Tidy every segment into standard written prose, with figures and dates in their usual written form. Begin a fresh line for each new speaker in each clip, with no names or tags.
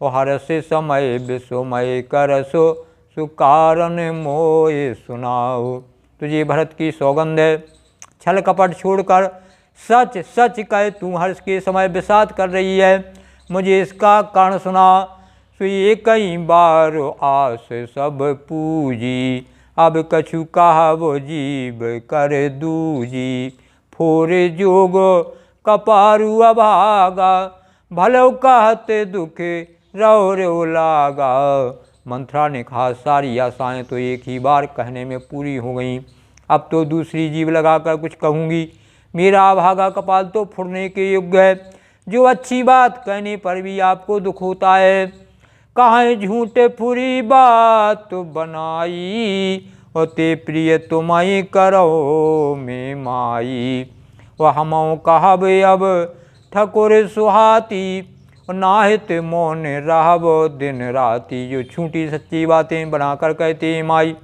और हर्ष समय विस्मय करसो सुकारण मोए सुनाओ। तुझे भरत की सौगंध है, छल कपट छोड़कर सच सच कह तू हर्ष के समय विषाद कर रही है। मुझे इसका कारण सुना। सुई कई बार आस सब पूजी, अब कछु कहा वो जीव कर दूजी। फोरे जोग कपारु अभागा, भलो कहते दुख रो रो लागा। मंथरा ने कहा सारी आशाएं तो एक ही बार कहने में पूरी हो गईं, अब तो दूसरी जीव लगाकर कुछ कहूँगी। मेरा अभागा कपाल तो फुड़ने के योग्य है, जो अच्छी बात कहने पर भी आपको दुख होता है। कहाँ झूठे फुरी बात बनाई, और ते प्रिय तुम्हें करो में माई। वह हमों कहब अब ठकुर सुहाती, नाहित मौन रहब दिन राती। जो छूटी सच्ची बातें बनाकर कहते हैं माई,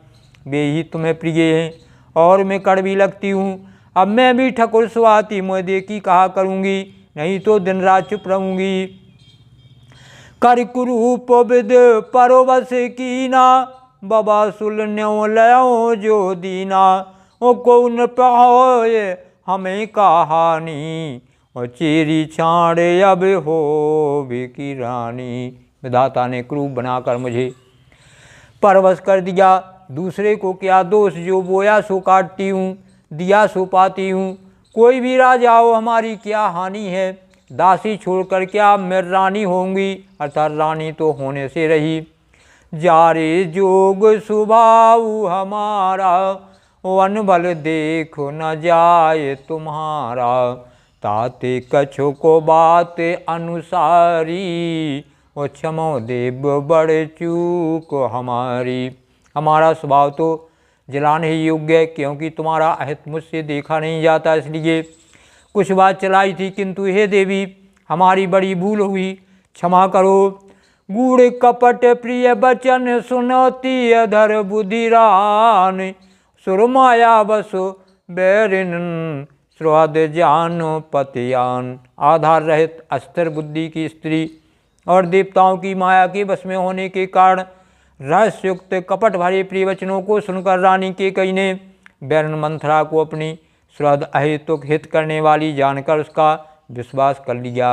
वे ही तुम्हें प्रिय हैं और मैं कड़वी लगती हूँ। अब मैं भी ठकुर सुहाती मुँह देखी कहा करूँगी, नहीं तो दिन रात चुप रहूँगी। कर कुरूप विद परोवश कीना, बाबा सुल न्यो लयो जो दीना। ओ को न पहोए हमें कहानी, और चेरी छाड़े अब हो की रानी। विधाता ने क्रूप बनाकर मुझे परवश कर दिया। दूसरे को क्या दोष, जो बोया सो काटती हूँ, दिया सो पाती हूँ। कोई भी राजा हो हमारी क्या हानि है, दासी छोड़कर क्या मैं रानी होंगी, अर्थात रानी तो होने से रही। जारे जोग स्वभाव हमारा, वन बल देखो न जाए तुम्हारा। ताते कछो को बात अनुसारी, वो क्षमो देव बड़े चूक हमारी। हमारा स्वभाव तो जलाने ही योग्य है, क्योंकि तुम्हारा अहित मुझसे देखा नहीं जाता, इसलिए कुछ बात चलाई थी, किंतु हे देवी हमारी बड़ी भूल हुई, क्षमा करो। गूढ़ कपट प्रिय बचन सुनती अधर बुधिरान, सुरमाया बसो बैरिन स्वाद जानो पतियान। आधार रहित अस्थिर बुद्धि की स्त्री और देवताओं की माया के वश में होने के कारण रहस्युक्त कपट भरे प्रिय वचनों को सुनकर रानी केकई ने बैरन मंथरा को अपनी श्रद्ध अहेतुक हित करने वाली जानकर उसका विश्वास कर लिया।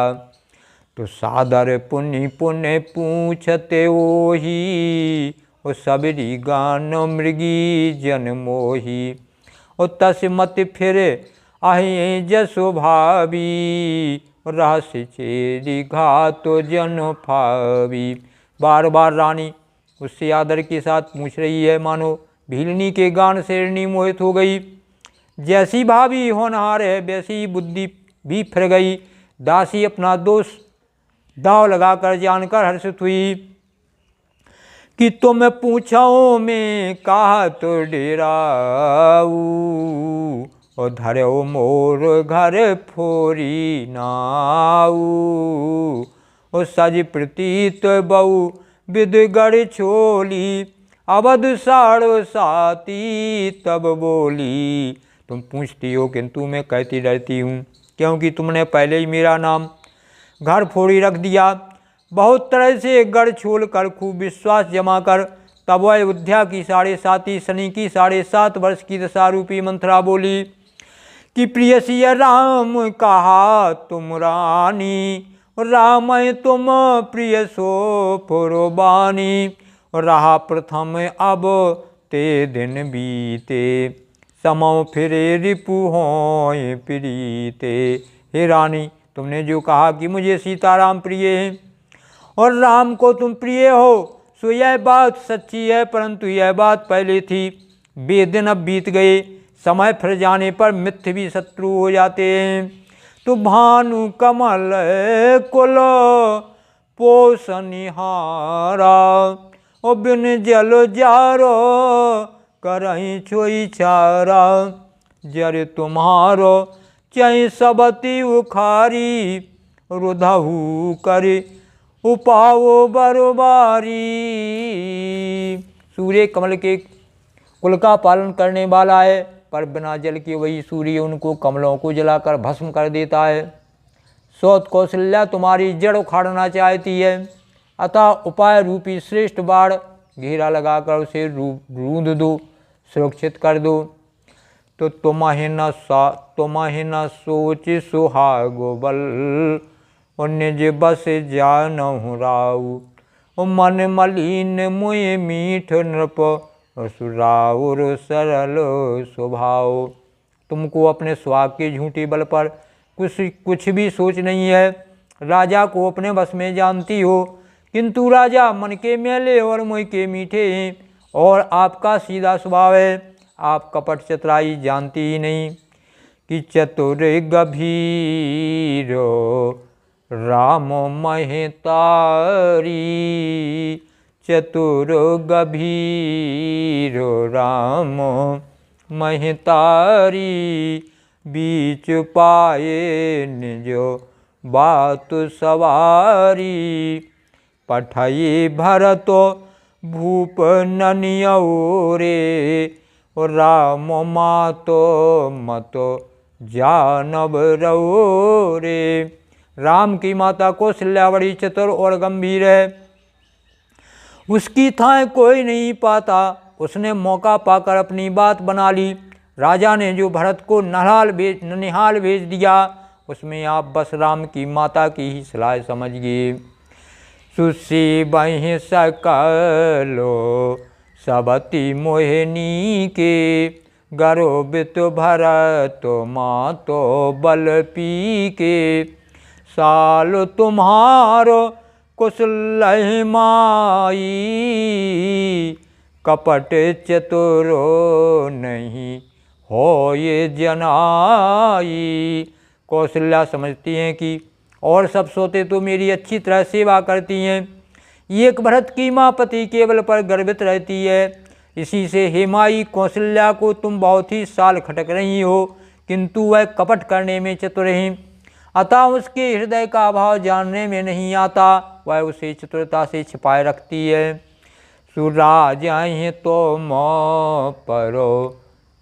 तो सादर पुण्य पुण्य पूछते ओही, और सबरी गान मृगी जन मोही। और तस मत फिर अहि जसो भावी, रहस्य चेरी घात जन भावी। बार बार रानी उससे आदर के साथ पूछ रही है, मानो भीलनी के गान से ऋणी मोहित हो गई। जैसी भाभी होनहार है वैसी बुद्धि भी फिर गई। दासी अपना दोष दाव लगाकर जानकर हर्षित हुई कि तुम पूछो में कहा तो डेराऊ, और धरो मोर घर फोरी नाऊ। और सज प्रतीत बहु विदगढ़ छोली, अवध साड़ो साती तब बोली। तुम पूछती हो किंतु मैं कहती रहती हूँ, क्योंकि तुमने पहले ही मेरा नाम घर फोड़ी रख दिया। बहुत तरह से गढ़ छोड़ कर खूब विश्वास जमा कर तब वह अयोध्या की 7.5 शनि की 7.5 वर्ष की दशा रूपी मंथरा बोली कि प्रिय सिया राम कहा तुम रानी, राम तुम प्रिय सो पुरबानी। रहा प्रथम अब ते दिन बीते, समो फिरे रिपु होय प्रीते। हे रानी, तुमने जो कहा कि मुझे सीताराम प्रिय हैं और राम को तुम प्रिय हो, सो यह बात सच्ची है, परंतु यह बात पहले थी। वे दिन अब बीत गए, समय फिर जाने पर मिथ्य भी शत्रु हो जाते हैं। तो भानु कमल कुल पोषनिहारा, और बिन जल जारो करही छोई चारा। जर तुम्हारो चै सबती उखारी, रुधहु करे उपाओ बरबारी। सूर्य कमल के कुल का पालन करने वाला है, पर बिना जल के वही सूर्य उनको कमलों को जलाकर भस्म कर देता है। सौत कौशल्या तुम्हारी जड़ उखाड़ना चाहती है, अतः उपाय रूपी श्रेष्ठ बाण घेरा लगाकर उसे रूंध दो, सुरक्षित कर दो। तो तुम्हें न सोच सुहागो बल, निज बस जानहु राउ। मन मलिन मुय मीठ नृप, सुराउर सरल स्वभाव। तुमको अपने सुहाग के झूठे बल पर कुछ भी सोच नहीं है। राजा को अपने बस में जानती हो, किंतु राजा मन के मैले और मुँह के मीठे हैं, और आपका सीधा स्वभाव है। आप कपट चतुराई जानती ही नहीं। कि चतुर गंभीर राम महतारी, चतुर गंभीर राम महतारी। बीच पाए निजो बात सवारी, पठाई भरतो भूप ननियौरे। राम मातो मतो जानब रौरे। राम की माता कौशल्या बड़ी चतुर और गंभीर है, उसकी थाह कोई नहीं पाता। उसने मौका पाकर अपनी बात बना ली। राजा ने जो भरत को ननिहाल भेज दिया, उसमें आप बस राम की माता की ही सलाह समझ गए। सुसी बहि सकलो सबती मोहिनी के, गर्भित भरत मातो बल पी के। साल तुम्हारो कुशल माई, कपट चतुरो नहीं हो ये जनाई। कौशल्या समझती हैं कि और सब सोते तो मेरी अच्छी तरह सेवा करती हैं, एक भरत की माँ पति केवल पर गर्वित रहती है। इसी से हे माई, कौशल्या को तुम बहुत ही साल खटक रही हो, किंतु वह कपट करने में चतुर है। अतः उसके हृदय का भाव जानने में नहीं आता, वह उसे चतुरता से छिपाए रखती है। सुराज तो मोह परो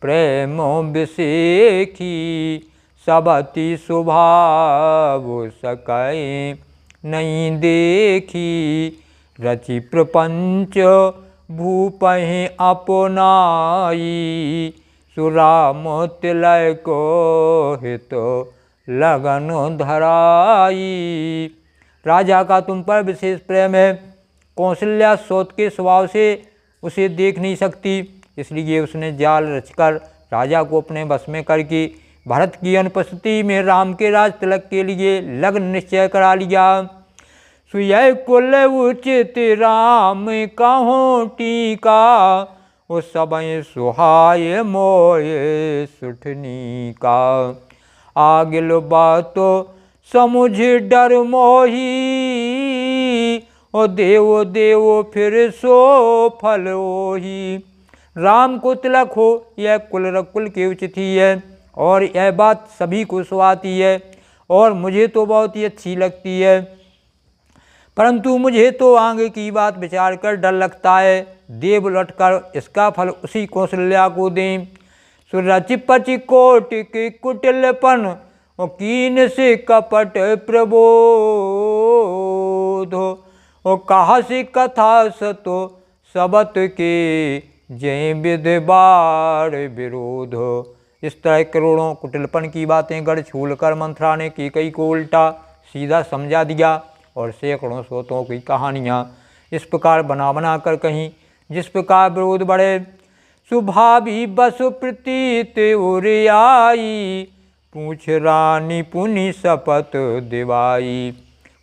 प्रेम विषेखी, सबती स्वभाव सकै नहीं देखी। रचि प्रपंच भूपहि अपनाई, सुराम तिलय को हित लगन धराई। राजा का तुम पर विशेष प्रेम है। कौशल्या सौत के स्वभाव से उसे देख नहीं सकती, इसलिए उसने जाल रचकर राजा को अपने बस में करके भरत की अनुपस्थिति में राम के राज तिलक के लिए लग्न निश्चय करा लिया। सुय कुल उचित राम कहो टीका, उस समय सुहाय मोये सुठनी का। आगिल बातो समुझ डर मोही, ओ देवो देवो फिर सो फल ओही। राम को तिलक हो यह कुल के उचित ही है, और यह बात सभी को सुहाती है, और मुझे तो बहुत ही अच्छी लगती है। परंतु मुझे तो आगे की बात विचार कर डर लगता है। देव लौटकर इसका फल उसी कौशल्या को दें। सुरचि पचि कोट के कुटिलपन, और कीन से कपट प्रबोध। और कहा से कथा सतो सबत के, जय विध बार विरोध। इस तरह करोड़ों कुटिलपन की बातें गढ़ छोड़कर मंथरा ने कैकेयी को उल्टा सीधा समझा दिया, और सैकड़ों सोतों की कहानियाँ इस प्रकार बना कर कहीं, जिस प्रकार विरोध बढ़े। सुभावी बसु प्रतीत उरियाई, पूछ रानी पुनि शपथ दिवाई।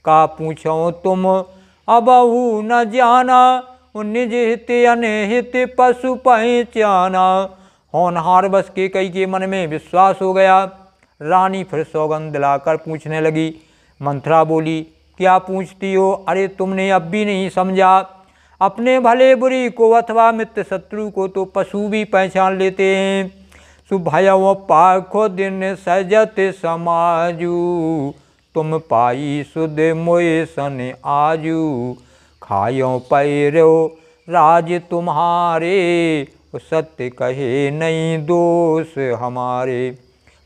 का पूछो तुम अबहु न जाना, निज हित अनहित पशु पहचाना। होनहार बस कैकेयी के मन में विश्वास हो गया। रानी फिर सौगंध दिलाकर पूछने लगी। मंथरा बोली, क्या पूछती हो? अरे तुमने अब भी नहीं समझा। अपने भले बुरी को अथवा मित्र शत्रु को तो पशु भी पहचान लेते हैं। सुभयव पाखो दिन सजत समाजू, तुम पाई सुध मोय सन आजू। खायो पैरो राज तुम्हारे, सत्य कहे नहीं दोष हमारे।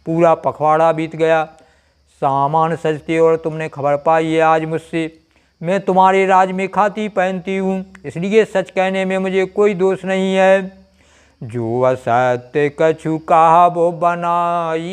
पूरा पखवाड़ा बीत गया, सामान सजते और तुमने खबर पाई है आज मुझसे। मैं तुम्हारे राज में खाती पहनती हूँ, इसलिए सच कहने में मुझे कोई दोष नहीं है। जो असत्य कछु कहा वो बनाई,